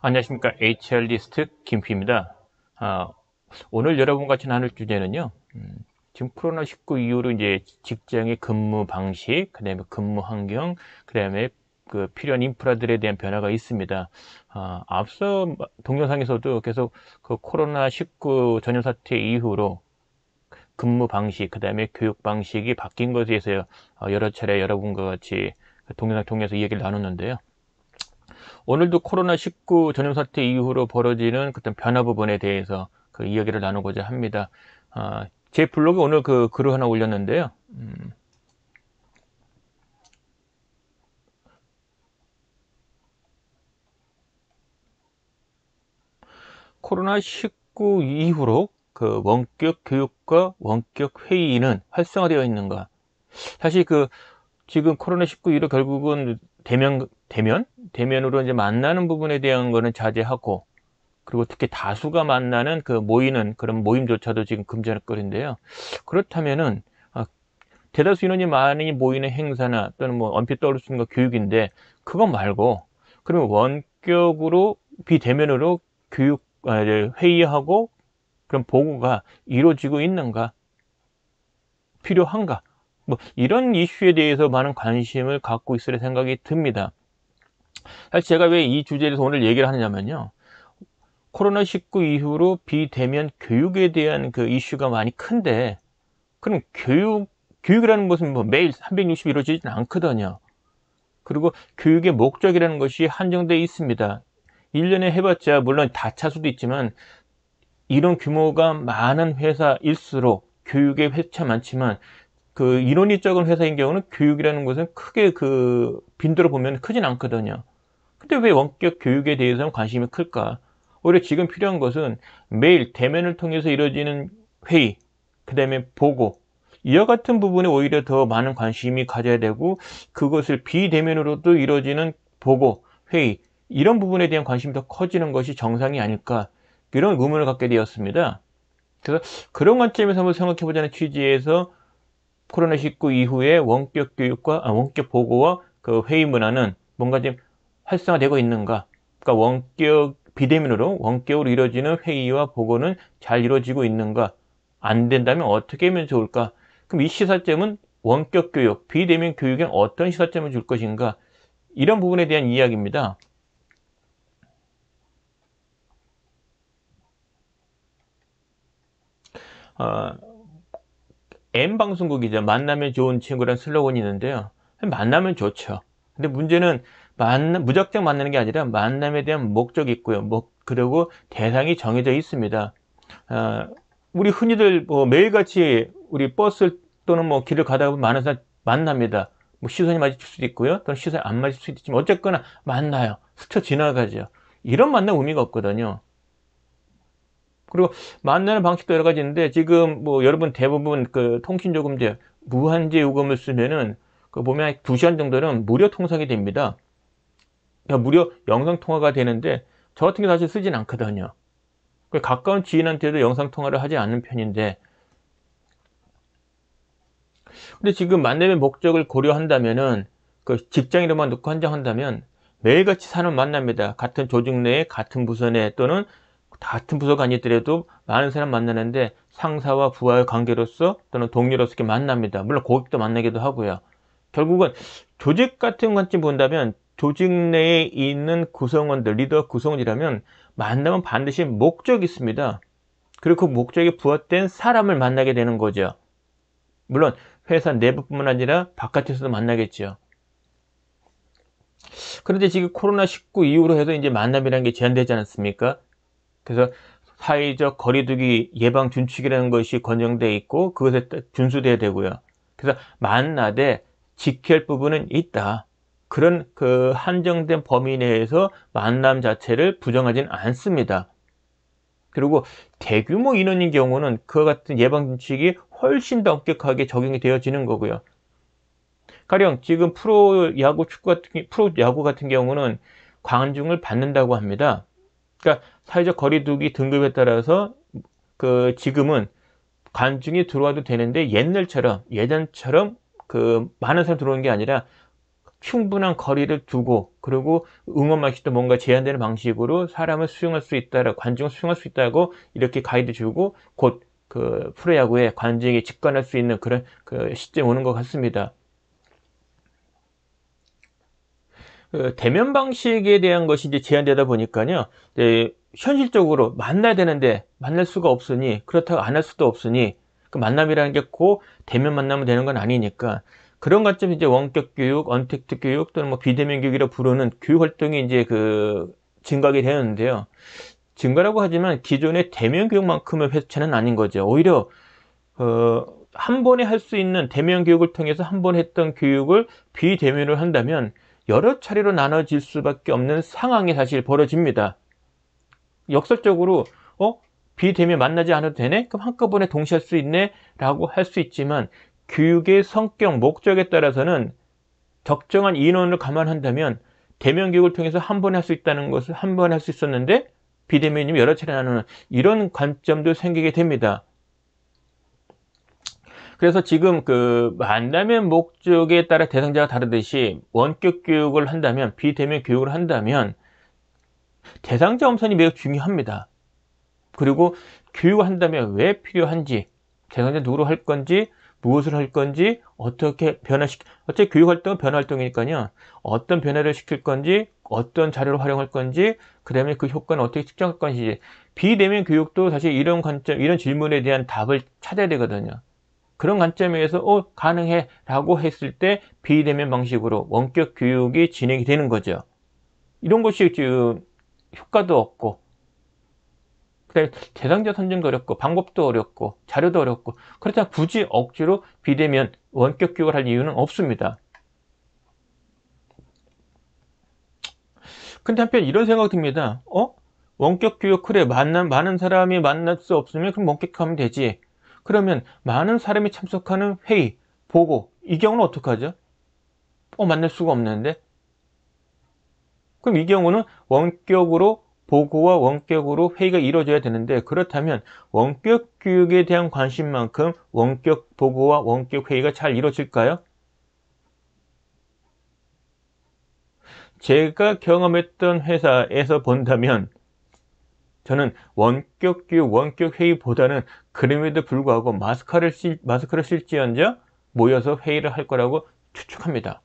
안녕하십니까. HR리스트 김P입니다. 오늘 여러분 같이 나눌 주제는요. 지금 코로나19 이후로 이제 직장의 근무 방식, 그 다음에 근무 환경, 그 다음에 그 필요한 인프라들에 대한 변화가 있습니다. 앞서 동영상에서도 계속 그 코로나19 전염사태 이후로 근무 방식, 그 다음에 교육 방식이 바뀐 것에 대해서 여러 차례 여러분과 같이 동영상 통해서 이야기를 나눴는데요. 오늘도 코로나19 전염사태 이후로 벌어지는 어떤 변화 부분에 대해서 그 이야기를 나누고자 합니다. 제 블로그에 오늘 그 글을 하나 올렸는데요. 코로나19 이후로 그 원격 교육과 원격 회의는 활성화되어 있는가? 사실 그 지금 코로나19 이후로 결국은 대면으로 이제 만나는 부분에 대한 거는 자제하고, 그리고 특히 다수가 만나는 그 모이는 그런 모임조차도 지금 금지할 거리인데요. 그렇다면은 대다수 인원이 많이 모이는 행사나 또는 뭐 얼핏 떠오를 수 있는 거 교육인데, 그거 말고 그러면 원격으로 비대면으로 교육 회의하고 그런 보고가 이루어지고 있는가, 필요한가, 뭐 이런 이슈에 대해서 많은 관심을 갖고 있을 생각이 듭니다. 사실 제가 왜 이 주제에 대해서 오늘 얘기를 하느냐면요, 코로나19 이후로 비대면 교육에 대한 그 이슈가 많이 큰데, 그럼 교육이라는 것은 뭐 매일 360일 이루어지진 않거든요. 그리고 교육의 목적이라는 것이 한정되어 있습니다. 1년에 해봤자 물론 다차 수도 있지만, 이런 규모가 많은 회사일수록 교육의 회차 많지만, 그 인원이 적은 회사인 경우는 교육이라는 것은 크게 그 빈도로 보면 크진 않거든요. 근데 왜 원격 교육에 대해서는 관심이 클까? 오히려 지금 필요한 것은 매일 대면을 통해서 이루어지는 회의, 그 다음에 보고, 이와 같은 부분에 오히려 더 많은 관심이 가져야 되고, 그것을 비대면으로도 이루어지는 보고, 회의, 이런 부분에 대한 관심이 더 커지는 것이 정상이 아닐까, 이런 의문을 갖게 되었습니다. 그래서 그런 관점에서 한번 생각해보자는 취지에서 코로나19 이후에 원격 교육과 원격 보고와 그 회의 문화는 뭔가 좀 활성화되고 있는가, 그러니까 비대면으로 원격으로 이루어지는 회의와 보고는 잘 이루어지고 있는가, 안 된다면 어떻게 하면 좋을까, 그럼 이 시사점은 원격 교육, 비대면 교육엔 어떤 시사점을 줄 것인가, 이런 부분에 대한 이야기입니다. M방송국이죠. 만나면 좋은 친구라는 슬로건이 있는데요. 만나면 좋죠. 근데 문제는 무작정 만나는 게 아니라 만남에 대한 목적이 있고요. 그리고 대상이 정해져 있습니다. 우리 흔히들 뭐 매일같이 우리 버스 또는 뭐 길을 가다 보면 많은 사람 만납니다. 뭐 시선이 마주칠 수도 있고요. 또는 시선이 안 마주칠 수도 있지만 어쨌거나 만나요. 스쳐 지나가죠. 이런 만남 의미가 없거든요. 그리고 만나는 방식도 여러 가지 있는데, 지금 뭐 여러분 대부분 그 통신요금제 무한제 요금을 쓰면은 그 보면 2시간 정도는 무료 통상이 됩니다. 그러니까 무료 영상 통화가 되는데, 저 같은 게 사실 쓰진 않거든요. 가까운 지인한테도 영상 통화를 하지 않는 편인데, 근데 지금 만남의 목적을 고려한다면은 그 직장이로만 놓고 한정한다면 매일같이 사는 만납니다. 같은 조직 내에 같은 부서 내 또는 같은 부서가 아니더라도 많은 사람 만나는데, 상사와 부하의 관계로서 또는 동료로서 이렇게 만납니다. 물론 고객도 만나기도 하고요. 결국은 조직 같은 관점 본다면 조직 내에 있는 구성원들, 리더 구성원이라면 만나면 반드시 목적이 있습니다. 그리고 그 목적에 부합된 사람을 만나게 되는 거죠. 물론 회사 내부뿐만 아니라 바깥에서도 만나겠죠. 그런데 지금 코로나19 이후로 해서 이제 만남이라는 게 제한되지 않았습니까? 그래서 사회적 거리두기 예방 준칙이라는 것이 권장되어 있고, 그것에 준수돼야 되고요. 그래서 만나되 지켜야 할 부분은 있다. 그런 그 한정된 범위 내에서 만남 자체를 부정하지는 않습니다. 그리고 대규모 인원인 경우는 그와 같은 예방 준칙이 훨씬 더 엄격하게 적용이 되어지는 거고요. 가령 지금 프로야구 같은 경우는 관중을 받는다고 합니다. 그러니까 사회적 거리두기 등급에 따라서 그 지금은 관중이 들어와도 되는데, 예전처럼 그 많은 사람 들어오는 게 아니라 충분한 거리를 두고, 그리고 응원 방식도 뭔가 제한되는 방식으로 사람을 수용할 수 있다, 관중을 수용할 수 있다고 이렇게 가이드 주고 곧 그 프로야구에 관중에게 직관할 수 있는 그런 그 시점이 오는 것 같습니다. 그 대면 방식에 대한 것이 이제 제한되다 보니까요, 현실적으로 만나야 되는데 만날 수가 없으니, 그렇다고 안 할 수도 없으니, 그 만남이라는 게 꼭 대면 만나면 되는 건 아니니까, 그런 관점에서 이제 원격 교육, 언택트 교육 또는 뭐 비대면 교육이라 부르는 교육 활동이 이제 그 증가하게 되었는데요. 증가라고 하지만 기존의 대면 교육만큼의 회차는 아닌 거죠. 오히려 한 번에 할 수 있는 대면 교육을 통해서 한 번 했던 교육을 비대면으로 한다면 여러 차례로 나눠질 수밖에 없는 상황이 사실 벌어집니다. 역설적으로 비대면 만나지 않아도 되네? 그럼 한꺼번에 동시에 할 수 있네? 라고 할 수 있지만, 교육의 성격, 목적에 따라서는 적정한 인원을 감안한다면 대면 교육을 통해서 한 번에 할 수 있다는 것을 한 번에 할 수 있었는데 비대면이면 여러 차례 나누는 이런 관점도 생기게 됩니다. 그래서 지금 그 만남의 목적에 따라 대상자가 다르듯이 원격 교육을 한다면, 비대면 교육을 한다면 대상자 엄선이 매우 중요합니다. 그리고 교육을 한다면 왜 필요한지, 대상자 누구로 할 건지, 무엇을 할 건지, 어떻게 어차피 교육 활동은 변화 활동이니까요. 어떤 변화를 시킬 건지, 어떤 자료를 활용할 건지, 그 다음에 그 효과는 어떻게 측정할 건지, 비대면 교육도 사실 이런 관점, 이런 질문에 대한 답을 찾아야 되거든요. 그런 관점에서 가능해 라고 했을 때 비대면 방식으로 원격 교육이 진행이 되는 거죠. 이런 것이 지금 효과도 없고, 그다음에 대상자 선정도 어렵고, 방법도 어렵고, 자료도 어렵고, 그렇다면 굳이 억지로 비대면 원격 교육을 할 이유는 없습니다. 근데 한편 이런 생각이 듭니다. 원격 교육, 그래, 많은 사람이 만날 수 없으면 그럼 원격하면 되지. 그러면 많은 사람이 참석하는 회의, 보고, 이 경우는 어떡하죠? 만날 수가 없는데? 그럼 이 경우는 원격으로 보고와 원격으로 회의가 이루어져야 되는데, 그렇다면 원격 교육에 대한 관심만큼 원격 보고와 원격 회의가 잘 이루어질까요? 제가 경험했던 회사에서 본다면 저는 원격 교육, 원격 회의보다는 그럼에도 불구하고 마스크를 쓸지언정 모여서 회의를 할 거라고 추측합니다.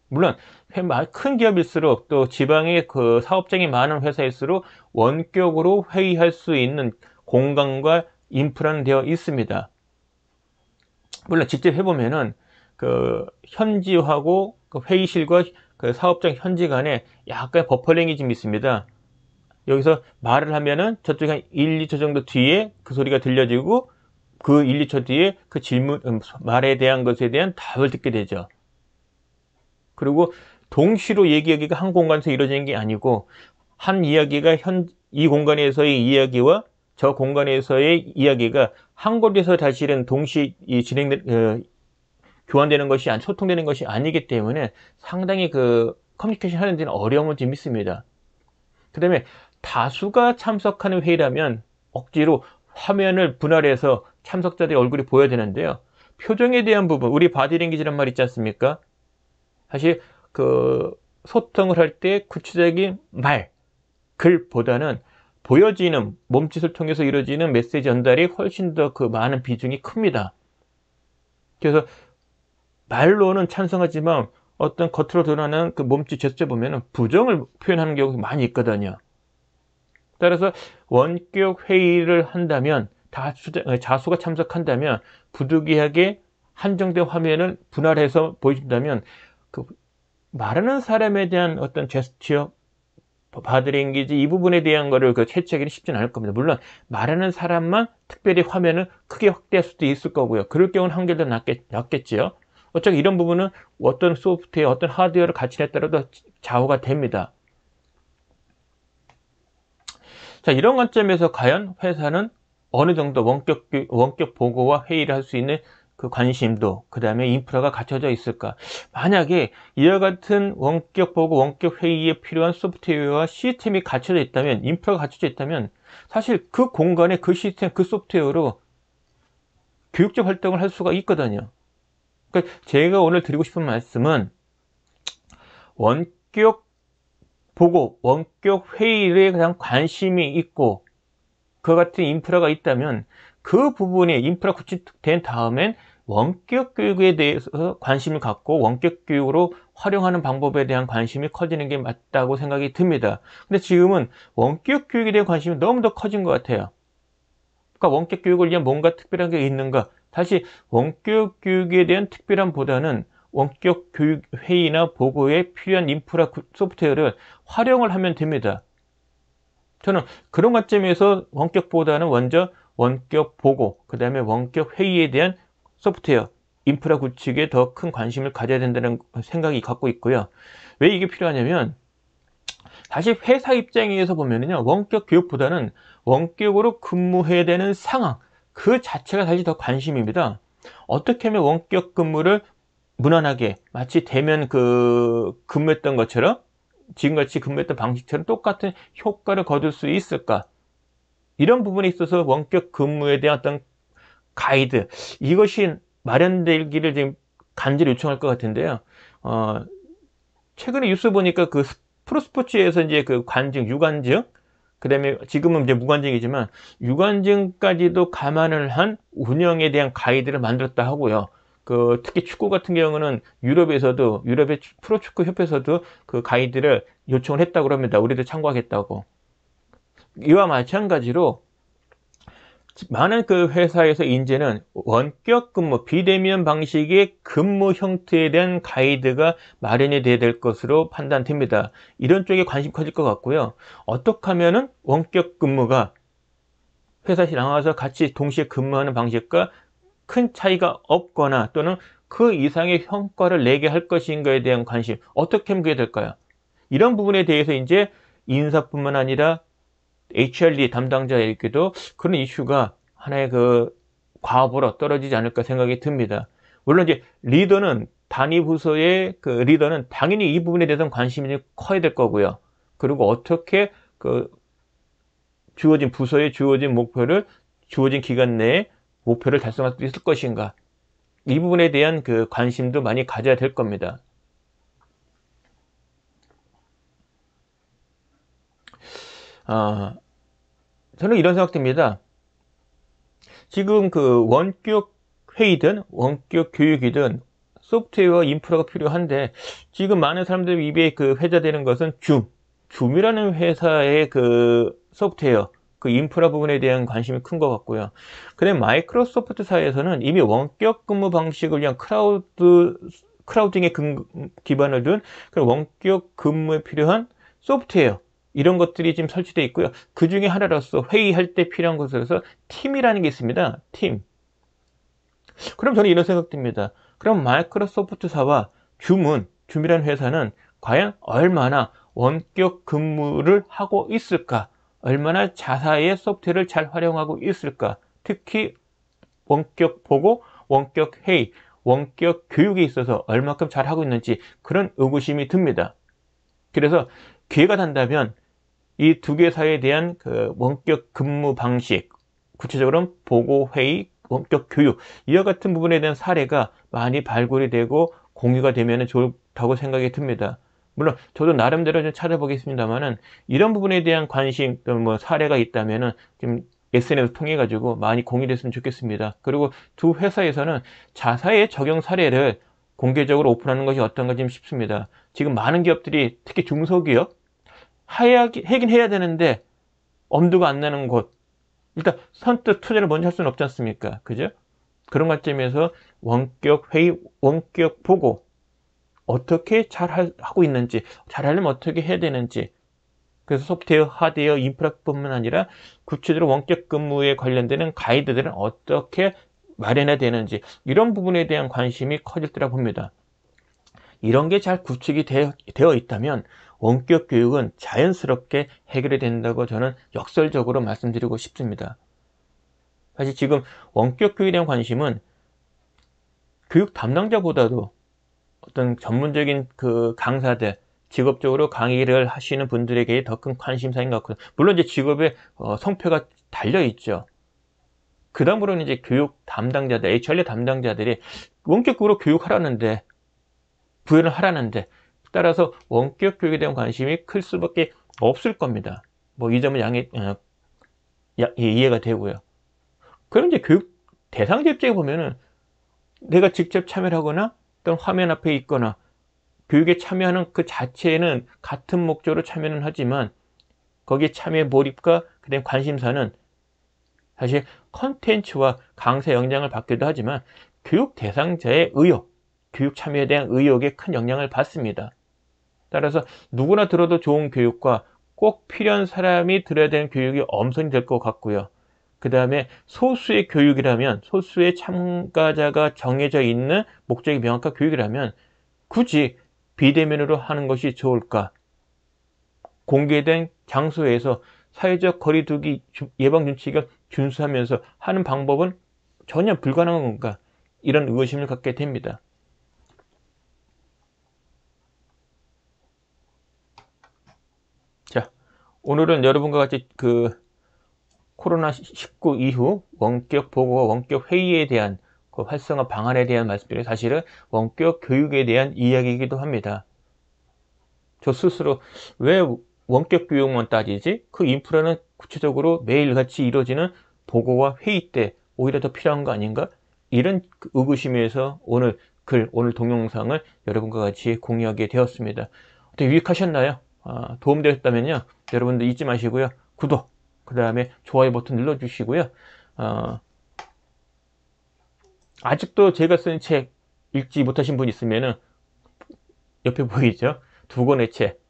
물론 큰 기업일수록, 또 지방의 그 사업장이 많은 회사일수록 원격으로 회의할 수 있는 공간과 인프라는 되어 있습니다. 물론 직접 해보면은 그 현지하고 그 회의실과 그 사업장 현지 간에 약간 버퍼링이 좀 있습니다. 여기서 말을 하면은 저쪽에 한 1, 2초 정도 뒤에 그 소리가 들려지고, 그 1, 2초 뒤에 그 질문, 말에 대한 것에 대한 답을 듣게 되죠. 그리고 동시로 얘기하기가 한 공간에서 이루어지는 게 아니고, 한 이야기가 이 공간에서의 이야기와 저 공간에서의 이야기가 한 곳에서 사실은 동시 교환되는 것이, 소통되는 것이 아니기 때문에 상당히 그 커뮤니케이션 하는 데는 어려움을 좀 있습니다. 그 다음에 다수가 참석하는 회의라면 억지로 화면을 분할해서 참석자들의 얼굴이 보여야 되는데요. 표정에 대한 부분, 우리 바디랭귀지란 말 있지 않습니까? 사실 그 소통을 할 때 구체적인 말, 글보다는 보여지는 몸짓을 통해서 이루어지는 메시지 전달이 훨씬 더 그 많은 비중이 큽니다. 그래서 말로는 찬성하지만 어떤 겉으로 드러나는 그 몸짓 제스처 보면은 부정을 표현하는 경우가 많이 있거든요. 따라서 원격 회의를 한다면, 자수가 참석한다면 부득이하게 한정된 화면을 분할해서 보여준다면 그 말하는 사람에 대한 어떤 제스처, 바디랭귀지, 이 부분에 대한 거를 캐치하기는 쉽지는 않을 겁니다. 물론 말하는 사람만 특별히 화면을 크게 확대할 수도 있을 거고요. 그럴 경우는 한결 더 낫겠지요. 어차피 이런 부분은 어떤 소프트웨어, 어떤 하드웨어를 갖추냐에 따라도 좌우가 됩니다. 자, 이런 관점에서 과연 회사는 어느 정도 원격 보고와 회의를 할 수 있는 그 관심도, 그 다음에 인프라가 갖춰져 있을까? 만약에 이와 같은 원격 보고, 원격 회의에 필요한 소프트웨어와 시스템이 갖춰져 있다면, 인프라가 갖춰져 있다면, 사실 그 공간에 그 시스템, 그 소프트웨어로 교육적 활동을 할 수가 있거든요. 그러니까 제가 오늘 드리고 싶은 말씀은 원격 보고 원격 회의에 가장 관심이 있고 그 같은 인프라가 있다면 그 부분에 인프라 구축된 다음엔 원격 교육에 대해서 관심을 갖고 원격 교육으로 활용하는 방법에 대한 관심이 커지는 게 맞다고 생각이 듭니다. 근데 지금은 원격 교육에 대한 관심이 너무 더 커진 것 같아요. 그러니까 원격 교육을 위한 뭔가 특별한 게 있는가? 사실 원격 교육에 대한 특별함보다는 원격 교육 회의나 보고에 필요한 인프라 소프트웨어를 활용을 하면 됩니다. 저는 그런 관점에서 원격보다는 먼저 원격 보고, 그 다음에 원격 회의에 대한 소프트웨어, 인프라 구축에 더 큰 관심을 가져야 된다는 생각이 갖고 있고요. 왜 이게 필요하냐면 사실 회사 입장에서 보면은요, 원격 교육보다는 원격으로 근무해야 되는 상황, 그 자체가 사실 더 관심입니다. 어떻게 하면 원격 근무를 무난하게 마치 대면 근무했던 것처럼 지금같이 근무했던 방식처럼 똑같은 효과를 거둘 수 있을까? 이런 부분에 있어서 원격 근무에 대한 어떤 가이드, 이것이 마련되기를 지금 간절히 요청할 것 같은데요. 최근에 뉴스 보니까 그 프로스포츠에서 이제 그 관증, 유관증, 그 다음에 지금은 이제 무관증이지만 유관증까지도 감안을 한 운영에 대한 가이드를 만들었다 하고요. 특히 축구 같은 경우는 유럽의 프로축구 협회에서도 그 가이드를 요청을 했다고 합니다. 우리도 참고하겠다고. 이와 마찬가지로 많은 그 회사에서 이제는 원격 근무, 비대면 방식의 근무 형태에 대한 가이드가 마련이 돼야 될 것으로 판단됩니다. 이런 쪽에 관심 커질 것 같고요. 어떻게 하면은 원격 근무가 회사에 나와서 같이 동시에 근무하는 방식과 큰 차이가 없거나 또는 그 이상의 성과를 내게 할 것인가에 대한 관심, 어떻게 하면 그게 될까요? 이런 부분에 대해서 이제 인사뿐만 아니라 HRD 담당자에게도 그런 이슈가 하나의 과업으로 떨어지지 않을까 생각이 듭니다. 물론 이제 단위 부서의 리더는 당연히 이 부분에 대해서는 관심이 커야 될 거고요. 그리고 어떻게 주어진 부서에 주어진 목표를 주어진 기간 내에 목표를 달성할 수 있을 것인가, 이 부분에 대한 관심도 많이 가져야 될 겁니다. 저는 이런 생각됩니다. 지금 원격 회의든 원격 교육이든 소프트웨어 인프라가 필요한데 지금 많은 사람들 입에 회자되는 것은 줌이라는 회사의 소프트웨어, 인프라 부분에 대한 관심이 큰 것 같고요. 그다음에 마이크로소프트사에서는 이미 원격 근무 방식을 위한 크라우딩에 기반을 둔 원격 근무에 필요한 소프트웨어, 이런 것들이 지금 설치되어 있고요. 그 중에 하나로서 회의할 때 필요한 것으로서 팀이라는 게 있습니다. 팀. 그럼 저는 이런 생각됩니다. 그럼 마이크로소프트사와 줌이라는 회사는 과연 얼마나 원격 근무를 하고 있을까? 얼마나 자사의 소프트웨어를 잘 활용하고 있을까? 특히 원격 보고, 원격 회의, 원격 교육에 있어서 얼마큼 잘하고 있는지 그런 의구심이 듭니다. 그래서 기회가 된다면 이 두 개사에 대한 원격 근무 방식, 구체적으로는 보고 회의, 원격 교육, 이와 같은 부분에 대한 사례가 많이 발굴이 되고 공유가 되면 좋다고 생각이 듭니다. 물론 저도 나름대로 좀 찾아보겠습니다만은 이런 부분에 대한 관심, 사례가 있다면은 좀 SNS 통해 가지고 많이 공유됐으면 좋겠습니다. 그리고 두 회사에서는 자사의 적용 사례를 공개적으로 오픈하는 것이 어떤가 좀 싶습니다. 지금 많은 기업들이, 특히 중소기업, 하긴 해야 되는데 엄두가 안 나는 곳, 일단 선뜻 투자를 먼저 할 수는 없지 않습니까? 그죠? 그런 관점에서 원격 회의, 원격 보고 어떻게 하고 있는지, 잘하려면 어떻게 해야 되는지, 그래서 소프트웨어, 하드웨어, 인프라뿐만 아니라 구체적으로 원격 근무에 관련되는 가이드들은 어떻게 마련해야 되는지, 이런 부분에 대한 관심이 커질 거라 봅니다. 이런 게 잘 구축이 되어 있다면 원격 교육은 자연스럽게 해결이 된다고 저는 역설적으로 말씀드리고 싶습니다. 사실 지금 원격 교육에 대한 관심은 교육 담당자보다도 어떤 전문적인 강사들, 직업적으로 강의를 하시는 분들에게 더 큰 관심사인 것 같고요. 물론 이제 직업의 성패가 달려 있죠. 그 다음으로는 이제 교육 담당자들, HRD 담당자들이 원격으로 교육하라는데, 부여를 하라는데, 따라서 원격 교육에 대한 관심이 클 수밖에 없을 겁니다. 뭐 이 점은 이해가 되고요. 그럼 이제 교육 대상자 입장에 보면은 내가 직접 참여를 하거나 또는 화면 앞에 있거나 교육에 참여하는 그 자체는 같은 목적으로 참여는 하지만 거기에 참여의 몰입과 그다음 관심사는 사실 컨텐츠와 강사 영향을 받기도 하지만 교육 대상자의 의욕, 교육 참여에 대한 의욕에 큰 영향을 받습니다. 따라서 누구나 들어도 좋은 교육과 꼭 필요한 사람이 들어야 되는 교육이 엄선이 될 것 같고요. 그 다음에 소수의 교육이라면, 소수의 참가자가 정해져 있는 목적이 명확한 교육이라면 굳이 비대면으로 하는 것이 좋을까? 공개된 장소에서 사회적 거리두기 예방준칙을 준수하면서 하는 방법은 전혀 불가능한 건가? 이런 의구심을 갖게 됩니다. 자, 오늘은 여러분과 같이 코로나19 이후 원격 보고와 원격 회의에 대한 그 활성화 방안에 대한 말씀드리고 사실은 원격 교육에 대한 이야기이기도 합니다. 저 스스로 왜 원격 교육만 따지지? 그 인프라는 구체적으로 매일같이 이루어지는 보고와 회의 때 오히려 더 필요한 거 아닌가? 이런 의구심에서 오늘 동영상을 여러분과 같이 공유하게 되었습니다. 어떻게 유익하셨나요? 도움되었다면요. 여러분들 잊지 마시고요. 구독, 그 다음에 좋아요 버튼 눌러주시고요. 아직도 제가 쓴 책 읽지 못하신 분 있으면은 옆에 보이죠? 두 권의 책.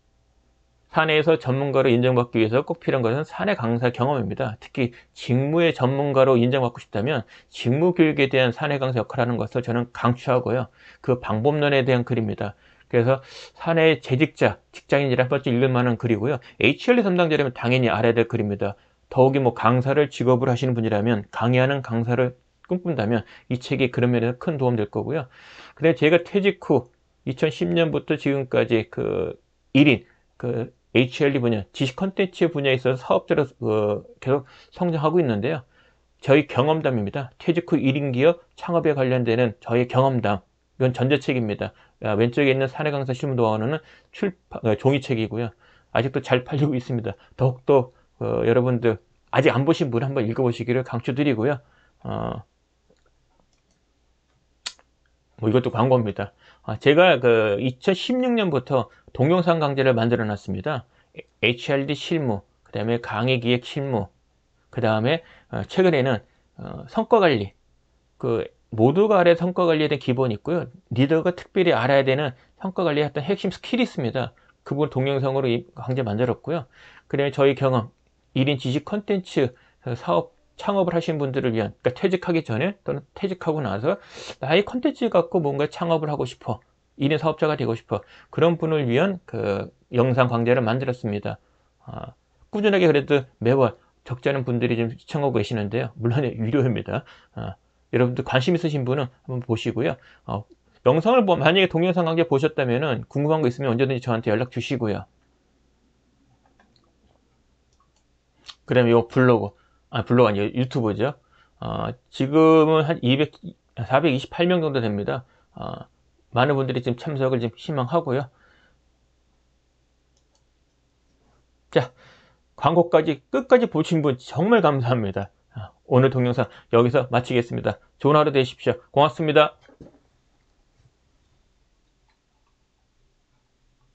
사내에서 전문가로 인정받기 위해서 꼭 필요한 것은 사내 강사 경험입니다. 특히 직무의 전문가로 인정받고 싶다면 직무 교육에 대한 사내 강사 역할을 하는 것을 저는 강추하고요. 그 방법론에 대한 글입니다. 그래서 사내 재직자, 직장인이라 한 번쯤 읽을 만한 글이고요. HRD 담당자라면 당연히 알아야 될 글입니다. 더욱이 뭐 강사를 직업으로 하시는 분이라면 강의하는 강사를 꿈꾼다면 이 책이 그런 면에서 큰 도움 될 거고요. 근데 제가 퇴직 후 2010년부터 지금까지 1인 HRD 분야, 지식 컨텐츠 분야에 있어서 사업자로 계속 성장하고 있는데요. 저희 경험담입니다. 퇴직 후 1인 기업 창업에 관련되는 저희 경험담. 이건 전자책입니다. 왼쪽에 있는 사내 강사 실무 노하우는 종이책이고요. 아직도 잘 팔리고 있습니다. 더욱더 여러분들 아직 안 보신 분 한번 읽어보시기를 강추드리고요. 뭐 이것도 광고입니다. 제가 2016년부터 동영상 강좌를 만들어 놨습니다. HRD 실무, 그 다음에 강의 기획 실무, 그 다음에 최근에는 성과 관리, 모두가 알아야 성과 관리에 대한 기본이 있고요. 리더가 특별히 알아야 되는 성과 관리의 어떤 핵심 스킬이 있습니다. 그 부분 동영상으로 강좌 만들었고요. 그 다음에 저희 경험, 1인 지식 컨텐츠 사업 창업을 하신 분들을 위한, 그러니까 퇴직하기 전에 또는 퇴직하고 나서 나의 컨텐츠 갖고 뭔가 창업을 하고 싶어, 1인 사업자가 되고 싶어, 그런 분을 위한 영상 강좌를 만들었습니다. 꾸준하게 그래도 매월 적지 않은 분들이 좀 시청하고 계시는데요. 물론 유료입니다. 여러분들 관심 있으신 분은 한번 보시고요. 영상을 만약에 동영상 강좌 보셨다면 궁금한 거 있으면 언제든지 저한테 연락 주시고요. 그 다음에 이 블로그 아니에요. 유튜브죠. 지금은 한 428명 정도 됩니다. 많은 분들이 지금 참석을 좀 희망하고요. 자, 광고까지 끝까지 보신 분 정말 감사합니다. 오늘 동영상 여기서 마치겠습니다. 좋은 하루 되십시오. 고맙습니다.